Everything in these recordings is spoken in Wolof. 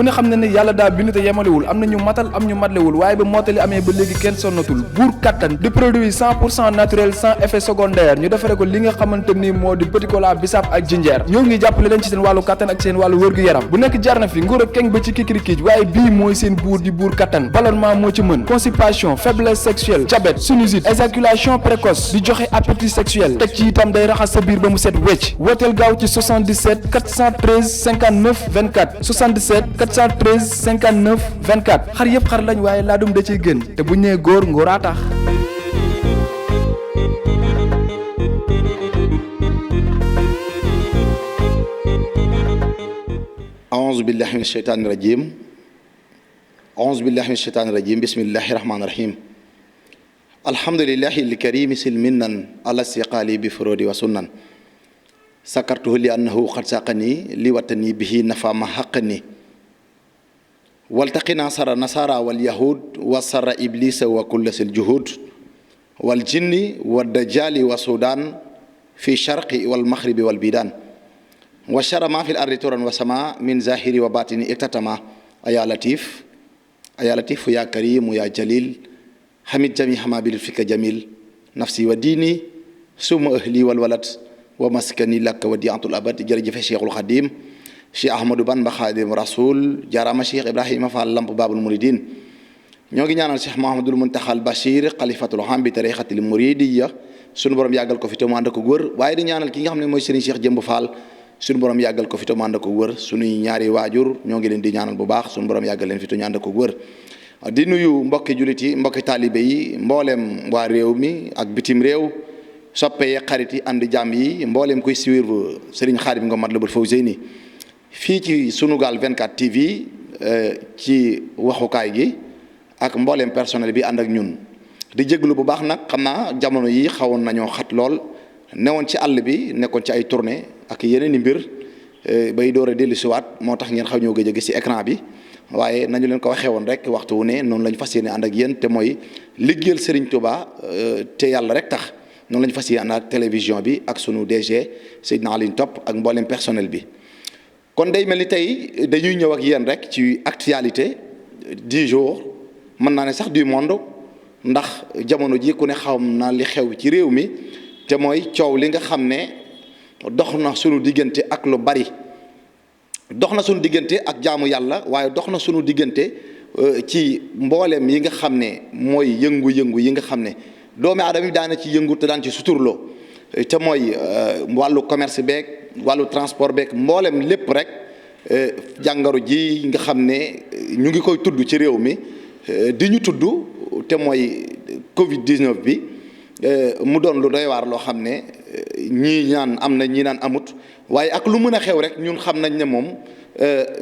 ku ne xam ne ne yàlla daa bind te yemalewul am na ñu matal am ñu matlewul waaye ba mottali amee ba léegi kenn sonnatul buur kattan di produit 100% naturel sans effet secondaire ñu defare ko li nga xamante ni moo di petit cola bisaab ak jinjeer ñoo ngi jàppale leen ci seen wàllu kattan ak seen wàllu wërgu yaram bu nekk jarna fi nguur ak keng ba ci kikirikiij waaye bii mooy seen buur di buur kattan ballonnement moo ci mën constipation faiblesse sexuelle diabète sinusite éjaculation précoce di joxe appétit sexuel teg ci itam day raxas sa biir ba mu set wecc wooteel gaaw ci 77 413 59 24 77 413 59 24 xar yëpp xar lañ waaye laadum da ciy gën te bu ñu nee góor ngóoraa tax. aouzu billahi min sheytaani rajim bismillahi rahmaani rahim alhamdulillahi alkarimi silminan ala siqaali bi furodi wa sunnan sakartuhu li annahu qad saqani li watani bihi nafa ma haqani waltaqina sara nasara wal yahud wa sara iblisa wa kulla sil juhud wal jinni wa dajali wa sudan fi sharqi wal maghribi wal bidan wa shara ma fil ardi turan wa sama min zahiri wa batini iktatama aya latif ya karim ya jalil hamid jami hamabil fika jamil nafsi wa dini suma ahli wal walad wa maskani lak wa diatul abad jërëjëfe cheikhul xadim cheikh ahmadou bamba xaadim rasoul jaarama cheikh ibrahima fall lamp babul muridin ñoo ngi ñaanal cheikh mahamadul muntaxal bachir xalifatul ham bi tarixatil muridiyya sunu borom yàggal ko fi te mu ànd ko wër waaye di ñaanal ki nga xam ne mooy sëriñ cheikh jëmb fall sunu borom yàggal ko fi te mu ànd ko wër sunuy ñaari waajur ñoo ngi leen di ñaanal bu baax sunu borom yàggal leen fi te ñu ànd ko wër di nuyu mbokki jullit yi mbokki taalibe yi mbooleem waa réew mi ak bitim réew soppe yi xarit yi ànd jàmm yi mbooleem kuy suivre Serigne Khadim Ngom Matlabul Fawzeyni fii ci Sunugal 24 TV ci waxukaay gi ak mbooleem personnel bi ànd ak ñun di jéglu bu baax nag xam naa jamono yi xawoon nañoo xat lool newoon ci àll bi nekkoon ci ay tournée ak yeneen i mbir bay door a dellusiwaat moo tax ngeen xaw ñoo gëj a gis ci écran bi waaye nañu leen ko waxee woon rek waxtu wu ne noonu la ñu fas yéene ànd ak yéen te mooy liggéeyal Serigne Touba te yàlla rek tax noonu la ñu fas yéene ànd ak télévision bi ak sunu DG Seydina Aline Top ak mboolem personnel bi. kon day mel ni tey dañuy ñëw ak yéen rek ci actualité du jour mën naa ne sax du monde ndax jamono ji ku ne xam na li xew ci réew mi te mooy coow li nga xam ne dox na sunu diggante ak lu bari. dox na sunu diggante ak jaamu yàlla waaye dox na sunu diggante ci mbooleem yi nga xam ne mooy yëngu-yëngu yi nga xam ne doomi aadama yi daana ci yëngu te daan ci suturloo te mooy wàllu commerce beeg wàllu transport beeg mbooleem lépp rek jàngoro ji nga xam ne ñu ngi koy tudd ci réew mi di ñu tudd te mooy Covid 19 bi mu doon lu doy waar loo xam ne ñii ñaan am na ñii naan amut waaye ak lu mën a xew rek ñun xam nañ ne moom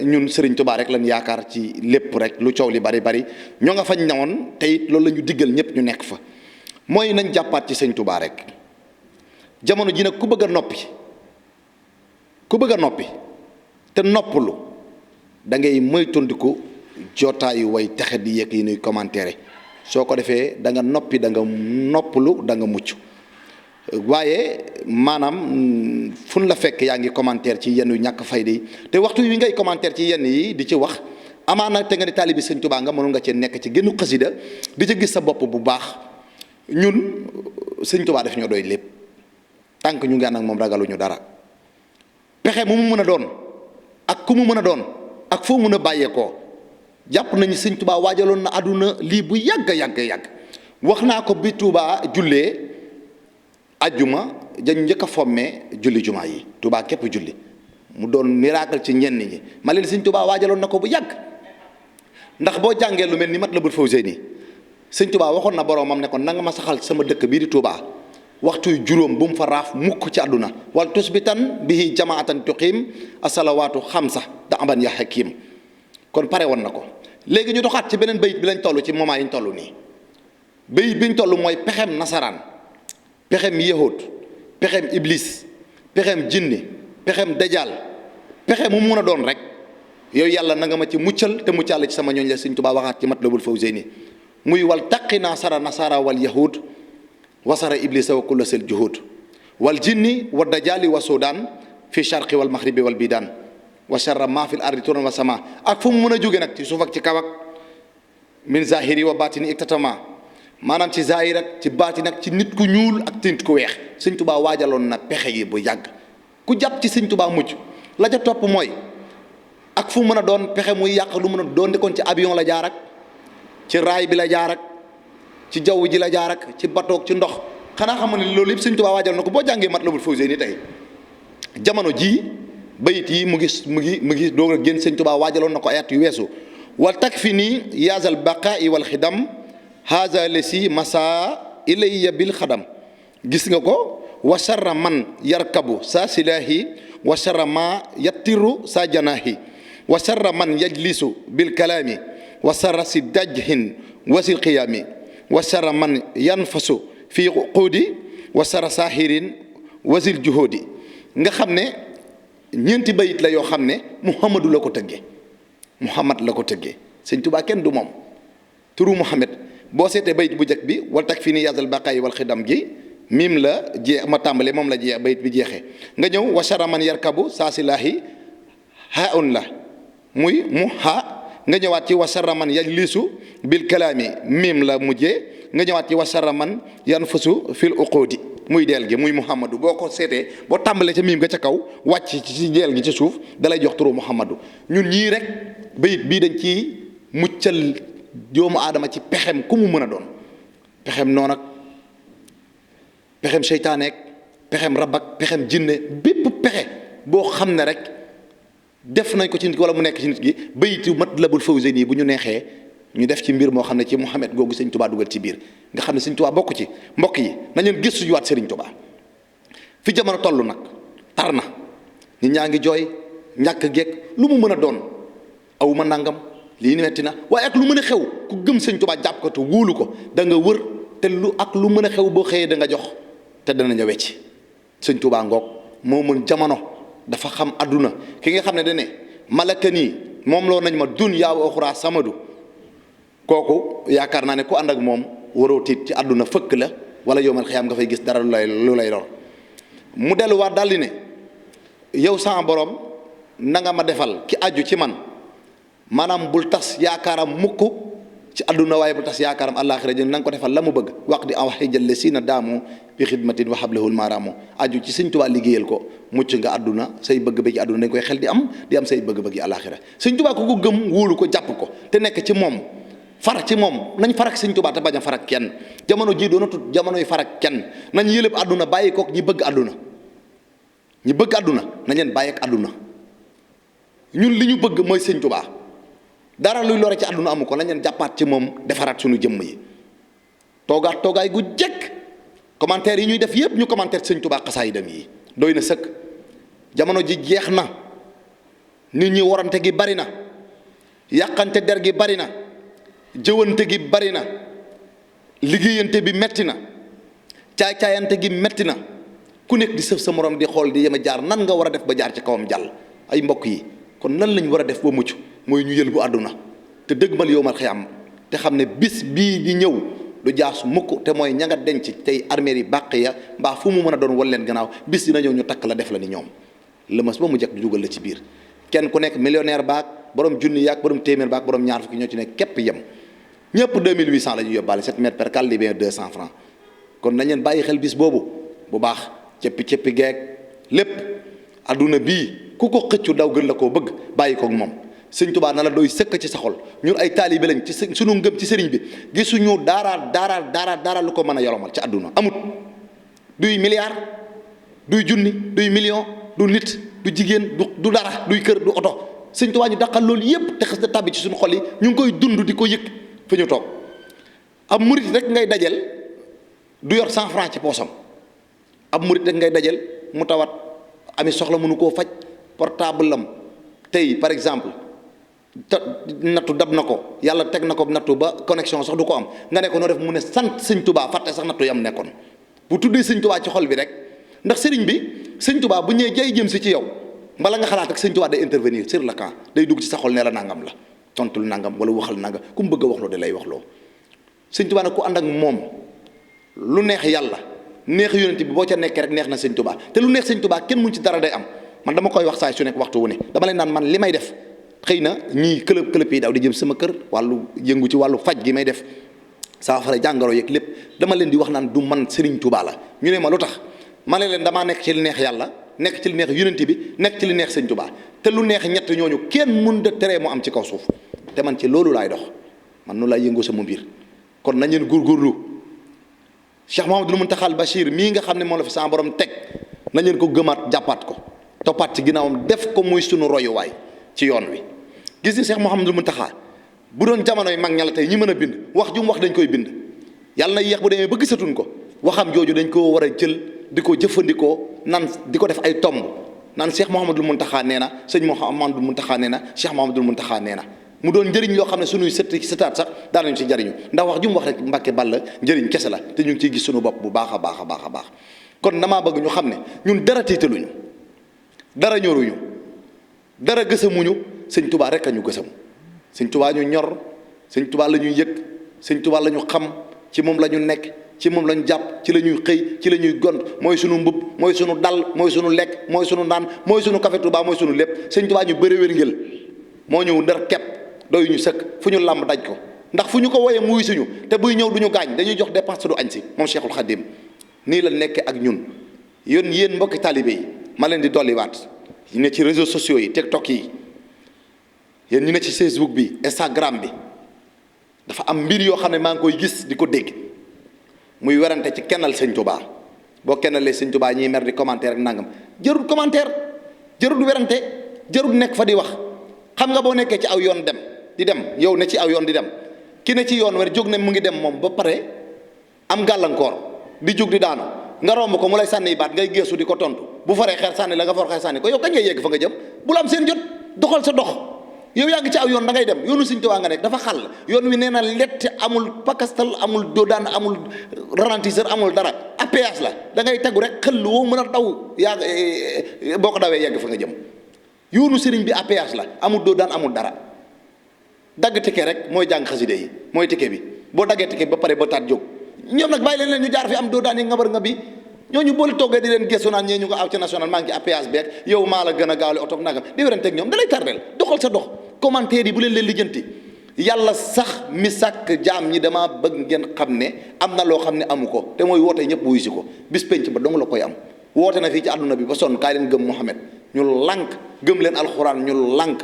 ñun Serigne Touba rek lañ yaakaar ci lépp rek lu coow li bari bari ñoo nga fañ newoon te it loolu la ñu diggal ñëpp ñu nekk fa mooy nañ jàppaat ci Serigne Touba rek jamono ji nag ku bëgg a noppi te noppalu da ngay moytandiku jotaayu way texe di yëg yi nuy commentaire soo ko defee da nga noppi da nga noppalu da nga mucc waaye maanaam fun la fekk yaa ngi commentaire ci yenn yu ñàkk fayda yi te waxtu yi ngay commentaire ci yenn yi di ci wax amaana te nga di taalibi Sëñ Tuubaa nga mënu nga cee nekk ci génnu xasida di ci gis sa bopp bu baax ñun Sëñ Tuubaa def ñoo doy lépp tànk ñu ngi ànd ak moom ragaluñu dara pexe mu mu mën a doon ak ku mu mën a doon ak foo mën a bàyyeekoo jàpp nañu Sëñ Tuubaa waajaloon na àdduna lii bu yàgg wax naa ko bi Tuubaa jullee ajjuma dañ njëkk a fommee julli jumaa yi Tuubaa képp julli mu doon miracle ci ñenn ñi ma leen Sëñ Tuubaa waajaloon na ko bu yàgg ndax boo jàngee lu mel ni Matlabul Fawzeyni Sëñ Tuubaa waxoon na boroomam ne ko na nga ma saxal sama dëkk bii di Tuubaa waxtuy juróom bu mu fa raaf mukk ci àdduna wal tusbitan bihi jamaatan tuqiim asalawaatu xamsa da aban ya hakim kon pare woon na ko léegi ñu doxaat ci beneen bayit bi lañ toll ci moment yi ñu toll nii bayit bi ñu toll mooy pexem nasaraan pexem yahud pexem iblis pexem jinni pexem dajaal pexe mu mun a doon rek yow yàlla na nga ma ci muccal te muccal ci sama ñooñ la Sëñ Tuubaa waxaat ci Matlabul Fawzeyni muy wal taqina sara nasara wal yahud wasara iblisa wa kulla sel juhud wal jinni wa dajaali wa sudan fi sharqi wal maghribi wal bidan wa sharra ma fil ardi turan wa sama ak fu mu mën a jóge nag ci suuf ak ci kaw ak min zahiri wa batini iktatama maanaam ci zahir ak ci baati nag ci nit ku ñuul ak ci nit ku weex sëñ Tuubaa waajaloon na pexe yi bu yàgg ku jàpp ci sëñ Tuubaa mucc la ca topp mooy ak fu mën a doon pexe muy yàq lu mën a doon di kon ci avion la jaar ak ci raay bi la jaar ak ci jaww ji la jaar ak ci bateau ci ndox xanaa xam ne loolu yëpp sëñ Tuubaa waajal na ko boo jàngee Matlabul Fawzayni tey jamono jii bayit yi mu ngi doog a génn sëñ Tuubaa waajaloon na ko ayat yu weesu wal takfi nii yaazal baqaa'i wal xidam haza lesi masa ilayya bil xadam gis nga ko wa sharra man yarkabu sa silaahi wa sharra ma yattiru sa janaahi wa sharra man yajlisu bil kalaami wa sharra si dajhin wa sil qiyaami wa sharra man yanfasu fi quudi wa sharra saahirin wa sil juhudi nga xam ne ñeenti bayit la yoo xam ne Muhammadu la ko tëggee Muhammad la ko tëggee sëñ Tuubaa kenn du moom turu Muhammad boo seetee bayit bu njëkk bi wal tak fii ni yazal baqaayi wal xidam gi mim la jeex ma tàmbale moom la jeex bayit bi jeexee nga ñëw wa sharra man yarkabu saa silaahi haun la muy mu ha nga ñëwaat ci wa sharra man yajlisu bil kalaami mim la mujjee nga ñëwaat ci wa sharra man yanfusu fil uqudi muy deel gi muy Muhammadu boo ko seetee boo tàmbalee ca miim nga ca kaw wàcc ci deel gi ca suuf dalay jox turu Muhammadu ñun ñii rek bayit bii dañ ci muccal doomu aadama ci pexem ku mu mën a doon pexem noon ak pexem seytaaneek pexem rab ak pexem jinne bépp pexe boo xam ne rek def nañ ko ci nit wala mu nekk ci nit gi bayitu Matlabul Fawzayni bu ñu neexee ñu def ci mbir moo xam ne ci Muhammad googu sëñ Tuubaa dugal ci biir nga xam ne sëñ Tuubaa bokk ci mbokk yi nañ leen gëstu juwaat sëriñ Tuubaa fi jamono toll nag tar na nit ñaa ngi jooy ñàkk geek lu mu mën a doon aw ma nangam lii ni metti na waaye ak lu mën a xew ku gëm sëñ Tuubaa jàpp ko te wóolu ko da nga wër te lu ak lu mën a xew boo xëyee da nga jox te danañu wecc sëñ Tuubaa ngoog moo mën jamono dafa xam adduna ki nga xam ne dane malaka nii moom loo nañ ma dunya wa uxra samadu kooku yaakaar naa ne ku ànd ak moom waroo tiit ci àdduna fëkk la wala yowmal xiyaam nga fay gis dara lu lay lor mu delluwaat daal di ne yow sama borom na nga ma defal ki aju ci man maanaam bul tas yaakaaram mukk ci àdduna waaye bul tas yaakaaram àllaaxira jën na nga ko defal la mu bëgg wax di aw xëy jëlle si na daamu bi xidmatin wa hablahul maaraamu aju ci sëñ Tuubaa liggéeyal ko mucc nga àdduna say bëgg-bëgg yi àdduna dañ koy xel di am say bëgg-bëgg yi àllaaxira sëñ Tuubaa ku ko gëm wóolu ko jàpp ko te nekk ci moom far ci moom nañ farak sëñ Tuubaa te bañ a farak kenn jamono ji doona tut jamonoy farak kenn nañ yëlëb àdduna bàyyi kook ñi bëgg àdduna nañ leen bàyyi ak àdduna ñun li ñu bëgg mooy sëñ Tuubaa dara luy lore ci àdduna amu ko nañ leen jàppaat ci moom defaraat suñu jëmm yi toogaay gu jekk commentaire yi ñuy def yépp ñu commentaire sëñ Tuubaa xasaayidam yi doy na sëkk jamono ji jeex na nit ñi warante gi bari na yàqante der gi bari na jëwante gi bari na liggéeyante bi metti na caay-caayante gi metti na ku nekk di sëf sa morom di xool di yema jaar nan nga war a def ba jaar ci kawam jàll ay mbokk yi kon nan lañ war a def ba mucc mooy ñu yël bu àdduna te dëgmal yowmal xiyaam te xam ne bis bii di ñëw du jaas mukk te mooy ña nga denc tey arméer yi bàq ya mbaa fu mu mën a doon wal leen gannaaw bis dina ñëw ñu takk la def la ni ñoom lëmas ba mu jekk du dugal la ci biir kenn ku nekk millionnaire baak borom junni yaak borom téeméer baak borom ñaar fukki ñoo ci nekk képp yem ñëpp 2800 la ñu yóbbaale 7 mètres per cale libyen 200 francs kon nañ leen bàyyi xel bis boobu bu baax cëppi geek lépp adduna bii ku ko xëccu daw gën la koo bëgg bàyyi koog moom sëñ Tuubaa na la doy sëkk ci sa xol ñun ay taalibe lañ ci suñu ngëm ci sëriñ bi gisuñu dara lu ko mën a yolomal ci àdduna amut duy milliard duy junni duy million du nit du jigéen du dara duy kër du oto sëñ Tuubaa ñu daqal loolu yépp te xas na tàbbi ci suñu xol yi ñu ngi koy dund di ko yëg fi ñu toog ab murit rek ngay dajel du yor 100 francs ci poosam ab murit rek ngay dajel mu tawat ami soxla mënu koo faj portable am tey par exemple nattu dab na ko yàlla teg na ko nattu ba connexion sax du ko am nga ne ko noo def mu ne sant sëñ Tuubaa fàtte sax nattu yam nekkoon bu tuddee sëñ Tuubaa ci xol bi rek ndax sëriñ bi sëñ Tuubaa bu ñëwee jay jëm si ci yow mbala nga xalaat ak sëñ Tuubaa day intervenir sur le camp day dugg ci sa xol ne la nangam la tontul nangam wala waxal nangam ku mu bëgg a waxloo da lay waxloo sëñ Tuubaa nag ku ànd ak moom lu neex yàlla neex yonent bi boo ca nekkee rek neex na sëñ Tuubaa te lu neex sëñ Tuubaa kenn mun ci dara day am man dama koy wax saay su nekk waxtu wu ne dama leen naan man li may def xëy na ñii këlëb yi daw di jëm sama kër wàllu yëngu ci wàllu faj gi may def saafara jàngoro yeeg lépp dama leen di wax naan du man Serigne Touba la ñu ne ma lu tax ma ne leen damaa nekk ci li neex yàlla nekk ci li neex yonent bi nekk ci li neex Serigne Touba te lu neex ñett ñooñu kenn mun da teree mu am ci kaw suuf te man ci loolu laay dox man noonu laay yëngoo sama mbir kon nañ leen góorgóorlu Cheikh Mouhamadoul Mountakha Bachir mii nga xam ne moom la fi sama borom teg nañ leen ko gëmaat jàppaat ko toppaat ci ginnaawam def ko muy sunu royuwaay ci yoon wi gis ni Cheikh Mouhamadoul Mountakha bu doon jamono yi mag ña la tey ñi mën a bind wax ju mu wax dañ koy bind yàlla na yéex bu demee ba gisatuñ ko waxam jooju dañ ko war a jël di ko jëfandikoo nan di ko def ay tomb naan Cheikh Mouhamadoul Mountakha nee na sëñ Mouhamadoul Mountakha nee na Cheikh Mouhamadoul Mountakha nee na mu doon njëriñ loo xam ne suñuy sëtaat sax daanañu ci jariñu ndax wax ju mu wax rek Mbàkke Balla njëriñ kese la te ñu ngi ciy gis suñu bopp bu baax a baax a baax a baax kon damaa bëgg ñu xam ne ñun dara tiitaluñu dara ñoruñu dara gësamuñu sëñ Touba rek a ñu gësam sëñ Touba ñu ñor sëñ Touba la ñuy yëg sëñ Touba la ñu xam ci moom la ñu nekk ci moom la ñu jàpp ci la ñuy xëy ci la ñuy gont mooy sunu mbub mooy sunu dal mooy sunu lekk mooy sunu naan mooy sunu café Touba mooy sunu lépp sëñ Touba ñu bëri wér ngel moo ñëw ndar kepp doyu ñu sëkk fu ñu làmb daj ko ndax fu ñu ko woyee muy suñu te buy ñëw du ñu gaañ dañuy jox dépense du añ si moom Cheikhul Khadim nii la nekkee ak ñun yéen mbokki talibé yi ma leen di dolliwaat ñu ne ci réseaux sociaux yi TikTok yi yéen ñu ne ci Facebook bi Instagram bi dafa am mbir yoo xam ne maa ngi koy gis di ko dégg muy werante ci kennal sëñ Touba boo kennalee sëñ Touba ñiy mer di commentaire ak nangam jërul commentaire jërul werante jërul nekk fa di wax xam nga boo nekkee ci aw yoon dem di dem yow ne ci aw yoon di dem ki ne ci yoon war jóg ne mu ngi dem moom ba pare am gàllankoor di jóg di daanu nga romb ko mu lay sànni baat ngay geesu di ko tontu bu faree xeer sànni la nga for xeer sànni ko yow kañ ngay yegg fa nga jëm bul am seen jot doxal sa dox yow yaa ngi ci aw yoon da ngay dem yoonu Sëñ Tuubaa nga nekk dafa xàll yoon wi nee na lett amul pakastal amul doodaan amul ralentisseur amul dara APS la da ngay tegu rek xëll woo mën a daw yaa boo ko dawee yegg fa nga jëm yoonu sëriñ bi APS la amul doodaan amul dara dagg tike rek mooy jàng xaside yi mooy tike bi boo daggee tike bi ba pare ba taat jóg ñoom nag bàyyi leen ñu jaar fi am doodaan yi ngabar nga bi ñooñu boole toggee di leen gëstu naan ñee ñu ko aw ci national maa ngi ci APS beeg yow maa la gën a gaawle oto nagam di weranteeg ñoom da lay tardeel doxal sa dox commentaire yi bu leen lijjanti yàlla sax mi sàkk jaam ñi dama bëgg ngeen xam ne am na loo xam ne amu ko te mooy woote ñëpp wuyu si ko bis penc ba dong la koy am woote na fii ci àdduna bi ba sonn kaay leen gëm Muhammad ñu lànk gëm leen alxuraan ñu lànk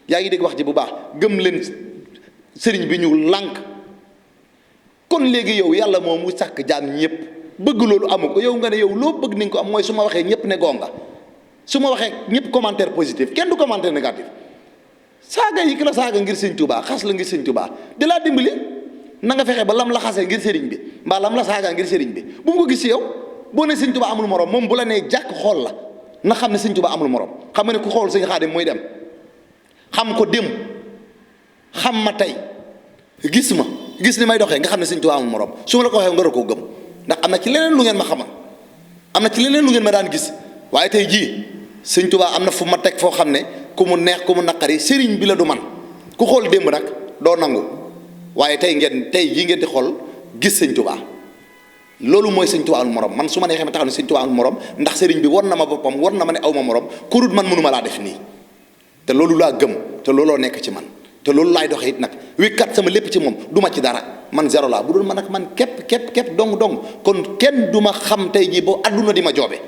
yaa ngi dégg wax ji bu baax gëm leen sëriñ bi ñu lànk kon léegi yow yàlla moom mu sàkk jaam ñëpp bëgg loolu amu ko yow nga ne yow loo bëgg ni nga ko am mooy su ma waxee ñëpp ne gonga su ma waxee ñëpp commentaire positif kenn du commentaire négatif saaga yi ki la saaga ngir sëñ Tuubaa xas la ngir sëñ Tuubaa di laa dimbali na nga fexe ba lam la xasee ngir sëriñ bi mbaa lam la saaga ngir sëriñ bi bu mu ko gis yow boo ne sëñ Tuubaa amul morom moom bu la nee jàkk xool la na xam ne sëñ Tuubaa amul morom xam nga ne ku xool sëñ Xaadim muy dem xam ko démb xam ma tey gis ma gis ni may doxee nga xam ne sëñ Tuubaa amul morom su ma la ko waxee nga ko gëm ndax am na ci leneen lu ngeen ma xamal am na ci leneen lu ngeen ma daan gis waaye tey jii sëñ Tuubaa am na fu ma teg foo xam ne ku mu neex ku mu naqari sëriñ bi la du man ku xool démb nag doo nangu waaye tey jii ngeen di xool gis sëñ Tuubaa loolu mooy sëñ Tuubaa amul morom man su ma neexee ma taxaw ne sëñ Tuubaa amul morom ndax sëriñ bi war na ma boppam war na ma ne aw ma morom kurut man mënuma laa def nii te loolu laa gëm te looloo nekk ci man te loolu laay doxee it nag wékkat sama lépp ci moom du ma ci dara man zéro laa bu doon man nag man képp dong kon kenn du ma xam tey jii ba àdduna di ma joobe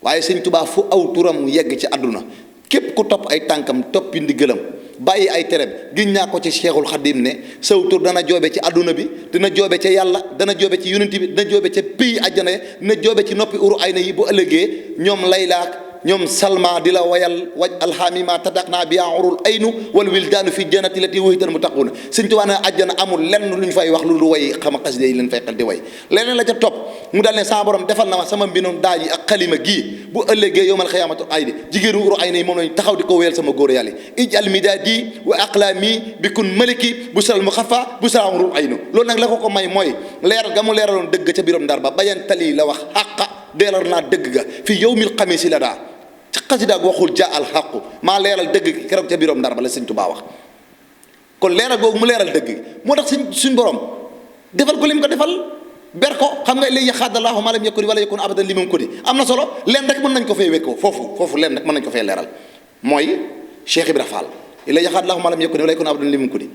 waaye sëñ Tuubaa fu aw turam yegg ci àdduna képp ku topp ay tànkam toppi ndigalam bàyyi ay tereem giñ naa ko ci Cheikhul Khadim ne saw tur dana joobe ci àdduna bi dina joobe ca yàlla dana joobe ci yonent bi dina joobe ca pays àjjana dina joobe ci noppi uru ay na yi bu ëllëgee ñoom laylaak ñoom salma di la wayal waj alhamima tadak naa bi urul aynu wal wildaanu fi jannati lati wuhital muttaquuna sëñ Tuubaa ne àjjana amul lenn lu ñu fay wax lu du way xam xasida yi leen fay xel di way leneen la ca topp mu dal ne sama borom defal na ma sama mbinum daaj yi ak xalima gii bu ëllëgee yowmal xiyaamatu ay di jigéenu uru ay na yi moom lañu taxaw di ko wéyal sama góor yàlla yi ijal midaadi wa aqlaami bi kun maliki bu sal mu xafa bu sal urul aynu loolu nag la ko may mooy leeral ga mu leeraloon dëgg ca birom ndar ba bayantali la wax xàqa deelar naa dëgg ga fi yowmil xamisi la daa ca xasida ak waxul ja al xaqu maa leeral dëgg keroog ca biroom ndar ba la sëñ Tuubaa wax kon leeral googu mu leeral dëgg moo tax suñ borom defal ko lim ko defal ber ko xam nga li yaxaadallahu ma lam yakun wala yakun abadan li ko di am na solo leen rek mën nañ ko fee wekkoo foofu leen rek mën nañ ko fee leeral mooy Cheikh Ibra Fall la yaxaadallahu ma lam yakun wala yakun abadan li ko di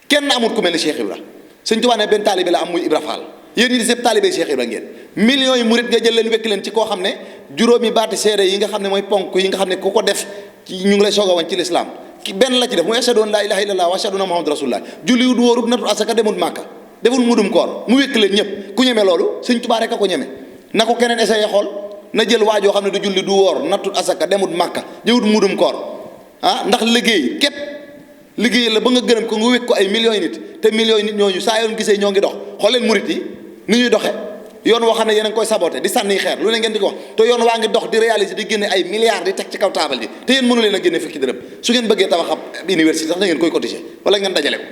kenn amul ku mel ni Cheikh Ibra Sëñ Tuubaa ne benn taalibe la am muy Ibra Fall yéen ñi di sëpp taalibe Cheikh Ibra ngeen millions yi murit nga jël leen wekk leen ci koo xam ne juróomi baati seede yi nga xam ne mooy ponk yi nga xam ne ku ko def ñu ngi lay soog a wañ ci lislaam ki benn la ci def muy ashhadu an laa ilaaha illallaah wa ashhadu anna muhammadan rasulullah julli wut wóorut natul asaka demul màkka deful mudum koor mu wékk leen ñëpp ku ñeme loolu Sëñ Tuubaa rek a ko ñeme na ko keneen essayé xool na jël waajoo xam ne du julli du woor natul asaka demul màkka jëwut mudum koor ndax liggéey képp liggéey la ba nga gërëm ko nga wékk ko ay millions yi nit te millions yi nit ñooñu saa yoon gisee ñoo ngi dox xool leen murit yi ni ñuy doxe yoon woo xam ne yéen a ngi koy saboté di sànni xeer lu ne ngeen di ko wax te yoon waa ngi dox di réaliser di génne ay milliards di teg ci kaw taabal ji te yéen mënu leen a génne fukki dërëm su ngeen bëggee tabax ab université sax da ngeen koy cotiser wala ngeen dajale ko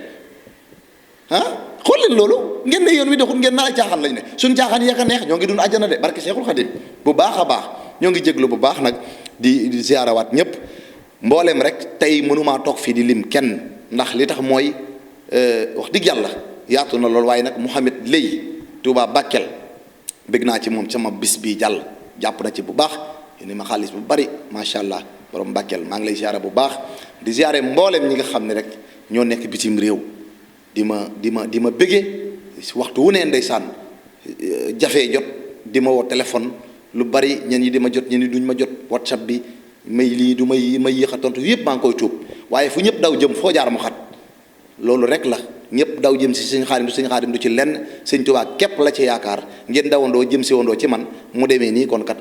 xool leen loolu ngeen ne yoon wi doxul ngeen naa caaxaan lañu ne suñ caaxaan yaka neex ñoo ngi dund àjjana de barke Seexul Xadim bu baax a baax ñoo ngi jéglu bu baax nag di ziarawaat ñëpp mbooleem rek tey mënumaa toog fii di lim kenn ndax li tax mooy wax dëgg yàlla yaatu na loolu waaye nag Mouhamed Lay Touba Bakel bëgg naa ci moom sama bis bii jàll jàpp na ci bu baax ni ma xaalis bu bari macha allah borom Bakel maa ngi lay ziare bu baax di ziare mbooleem ñi nga xam ne rek ñoo nekk bitim réew di ma bëggee waxtu wu ne ndeysaan jafee jot di ma woo téléphone lu bari ñen ñi di ma jot ñen ñi duñ ma jot WhatsApp bi may lii du may yéex a tontu yëpp maa ngi koy tuub waaye fu ñëpp daw jëm foo jaar mu xat loolu rek la ñëpp daw jëm si Sëñ Xaadim du ci lenn Sëñ Tuubaa képp la ci yaakaar ngeen dawandoo jëm si wandoo ci man mu demee nii kon kat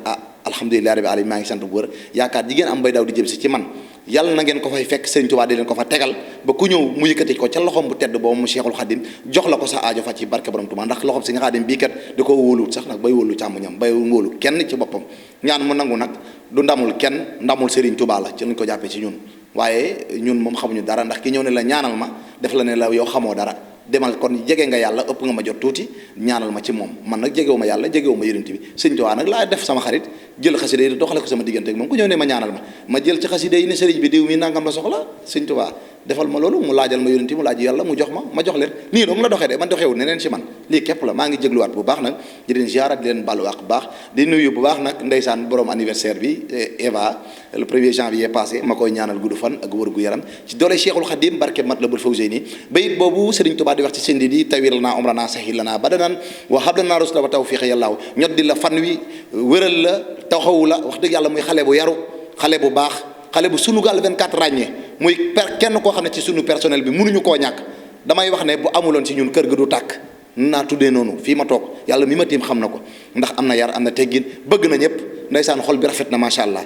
alhamdulilah rabbi alamin maa ngi sant bu wër yaakaar ji ngeen am bay daw di jëm si ci man yàlla na ngeen ko fay fekk Sëñ Tuubaa di leen ko fa tegal ba ku ñëw mu yëkkati ko ca loxom bu tedd boobu mu Cheikhul Xadim jox la ko sa aajo fa ci barke borom Tuubaa ndax loxom Sëñ Xaadim bii kat da ko wóoluwut sax nag bay wóolu càmmoñam bay wóolu kenn ci boppam ñaan mu nangu nag du ndamul kenn ndamul Sëriñ Tuubaa la ci lañ ko jàppee ci ñun waaye ñun moom xamuñu dara ndax ki ñëw ne la ñaanal ma def la ne la yow xamoo dara demal kon jege nga yàlla ëpp nga ma jot tuuti ñaanal ma ci moom man nag jegewu ma yàlla jegewu ma yonent bi Sëñ Tuubaa nag laa def sama xarit jël xasida yi doxale ko sama diggante ak moom ku ñëw ne ma ñaanal ma jël ci xasida yi ne sëriñ bi diw mi nangam la soxla Sëñ Tuubaa defal ma loolu mu laajal ma yonent mu laaj yàlla mu jox ma jox leen nii dong la doxee de man doxewul neneen ci man lii képp la maa ngi jégluwaat bu baax nag di leen ziarat di leen balu ak bu baax di nuyu bu baax nag ndeysaan borom anniversaire bi Eva le 1er janvier passé ma koy ñaanal gudd fan ak wër gu yaram ci doole Cheikhul Khadim barke Matlabul Fawzayni bayit boobu Sëriñ Tuubaa di wax ci sendi di tawir lanaa umranaa sahil lanaa badanan wa hab lanaa rusla wa tawfiqa yàllaaw ñot di la fan wi wëral la taxawu la wax dëgg yàlla muy xale bu yaru xale bu baax xale bu Sunugal 24 ràññee muy kenn koo xam ne ci sunu personnel bi mënuñu koo ñàkk damay wax ne bu amuloon ci ñun kër ga du tàkk naa tuddee noonu fii ma toog yàlla mi ma tiim xam na ko ndax am na yar am na teggin bëgg na ñëpp ndeysaan xol bi rafet na macha allah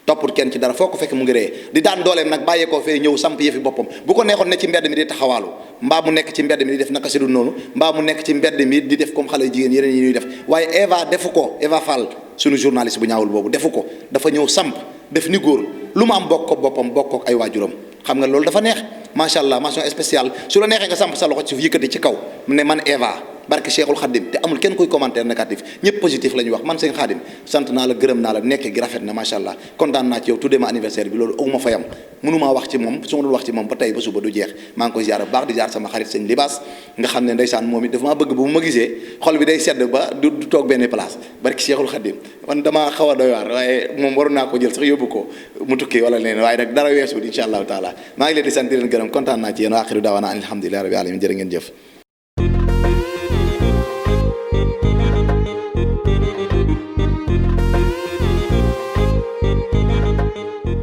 topput kenn ci dara foo ko fekk mu ngi ree di daan dooleem nag bàyyeekoo fee ñëw samp yëfi boppam bu ko neexoon ne ci mbedd mi di taxawaalu mbaa mu nekk ci mbedd mi di def naka si dul noonu mbaa mu nekk ci mbedd mi di def comme xale jigéen yeneen yi ñuy def waaye Eva defu ko Eva Fall sunu journaliste bu ñaawul boobu defu ko dafa ñëw samp def ni góor lu mu am bokk ko boppam bokk ko ay waajuram xam nga loolu dafa neex macha allah mention spéciale su la neexee nga samp sa loxo ci yëkkati ci kaw ne man Eva barke Cheikhul Khadim te amul kenn kuy commentaire négatif ñëpp positif la ñuy wax man Sëñ Khadim sant naa la gërëm naa la nekk gi rafet na macha allah kontaan naa ci yow tuddee ma anniversaire bi loolu aw ma fayam mënumaa wax ci moom su ma dul wax ci moom ba tey ba suba du jeex maa ngi koy ziar bu baax di jaar sama xarit Sëñ Libaas nga xam ne ndeysaan moom it dafa maa bëgg bu ma gisee xol bi day sedd ba du toog benn place barke Cheikhul Khadim man damaa xaw a doy waar waaye moom waroon naa ko jël sax yóbbu ko mu tukki wala leneen waaye nag dara weesu incha allahu taala maa ngi leen di sant di leen gërëm kontaan naa ci yéen wa axiru daawaana alhamdulillahi rabbil alamin jërë ngeen jëf